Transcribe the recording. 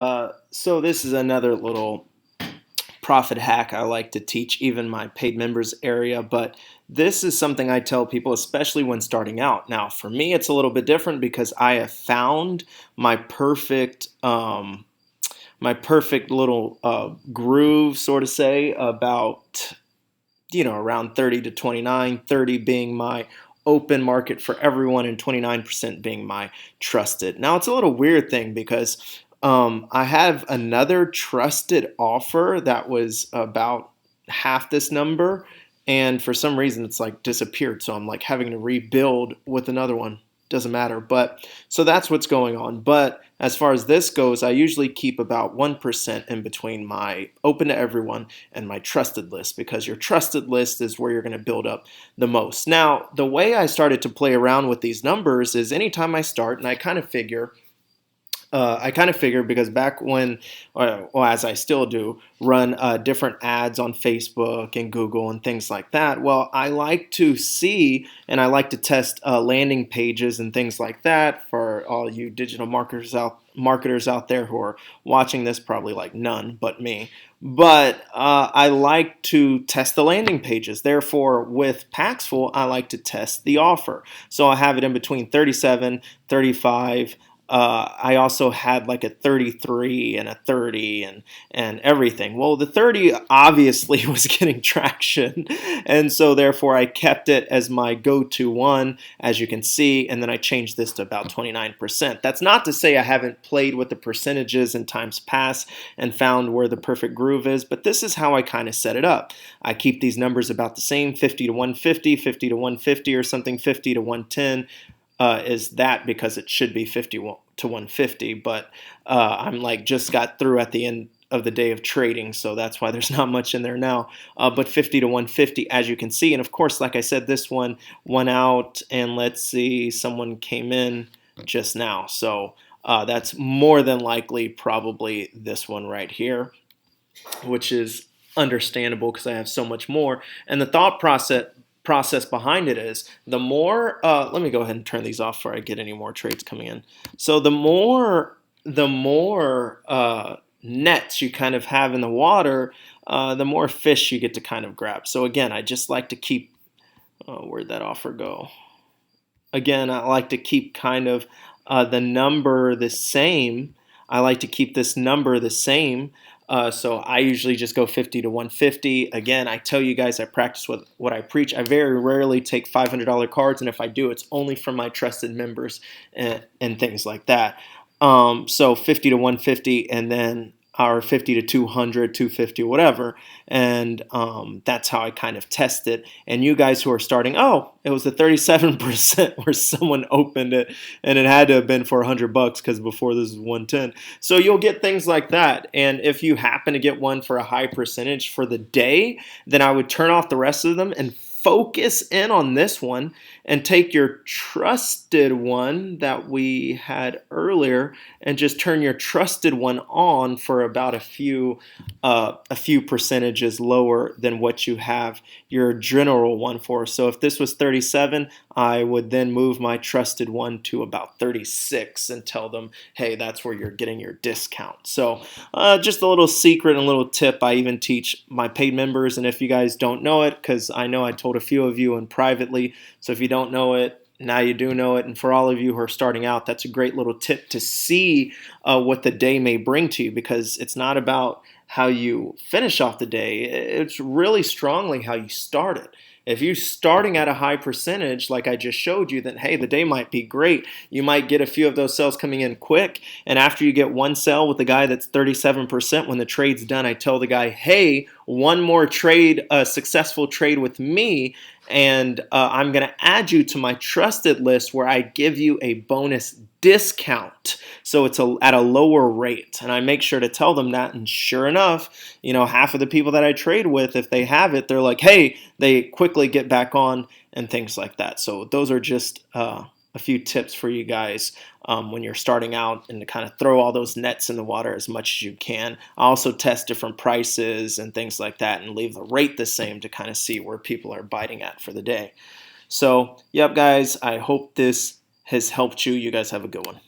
So this is another little profit hack I like to teach even my paid members area, but this is something I tell people, especially when starting out. Now, for me, it's a little bit different because I have found my perfect little groove, sort of say, about around 30 to 29, 30 being my open market for everyone and 29% being my trusted. Now it's a little weird thing because I have another trusted offer that was about half this number, and for some reason it's like disappeared. So I'm like having to rebuild with another one. Doesn't matter. But so that's what's going on. But as far as this goes, I usually keep about 1% in between my open to everyone and my trusted list, because your trusted list is where you're going to build up the most. Now, the way I started to play around with these numbers is anytime I start, and I kind of figured because back when, well, as I still do, run different ads on Facebook and Google and things like that. Well, I like to see and I like to test landing pages and things like that for all you digital marketers out there who are watching this, probably like none but me. But I like to test the landing pages. Therefore, with Paxful, I like to test the offer. So I have it in between 37, 35. I also had like a 33 and a 30 and everything. Well, the 30 obviously was getting traction, and so therefore I kept it as my go-to one, as you can see, and then I changed this to about 29%. That's not to say I haven't played with the percentages in times past and found where the perfect groove is, but this is how I kind of set it up. I keep these numbers about the same: 50 to 150, 50 to 150 or something, 50 to 110. Is that because it should be 50 to 150, but I'm like just got through at the end of the day of trading, so that's why there's not much in there now. But 50 to 150, as you can see, and of course, like I said, this one went out, and let's see, someone came in just now, so that's more than likely probably this one right here, which is understandable because I have so much more. And the thought process behind it is the more let me go ahead and turn these off before I get any more trades coming in. So the more nets you kind of have in the water, the more fish you get to kind of grab. So again, I just like to keep where'd that offer go? Again, I like to keep kind of the number the same. I like to keep this number the same. So I usually just go 50 to 150. Again, I tell you guys I practice with what I preach. I very rarely take $500 cards, and if I do, it's only from my trusted members and things like that. So 50 to 150, and then or 50 to 200, 250, whatever. And that's how I kind of test it. And you guys who are starting, oh, it was the 37% where someone opened it, and it had to have been for $100 because before this was 110. So you'll get things like that. And if you happen to get one for a high percentage for the day, then I would turn off the rest of them and focus in on this one and take your trusted one that we had earlier and just turn your trusted one on for about a few percentages lower than what you have your general one for. So if this was 37, I would then move my trusted one to about 36 and tell them, hey, that's where you're getting your discount. So just a little secret and a little tip I even teach my paid members. And if you guys don't know it, because I know I told a few of you in privately, so if you don't know it, now you do know it. And for all of you who are starting out, that's a great little tip to see what the day may bring to you, because it's not about how you finish off the day. It's really strongly how you start it. If you're starting at a high percentage, like I just showed you, then hey, the day might be great. You might get a few of those sales coming in quick. And after you get one sale with the guy that's 37%, when the trade's done, I tell the guy, hey, one more trade, a successful trade with me, and I'm going to add you to my trusted list where I give you a bonus discount. So it's at a lower rate. And I make sure to tell them that. And sure enough, half of the people that I trade with, if they have it, they're like, hey, they quickly get back on and things like that. So those are just a few tips for you guys when you're starting out, and to kind of throw all those nets in the water as much as you can. I also test different prices and things like that and leave the rate the same to kind of see where people are biting at for the day. So, yep, guys, I hope this has helped you. You guys have a good one.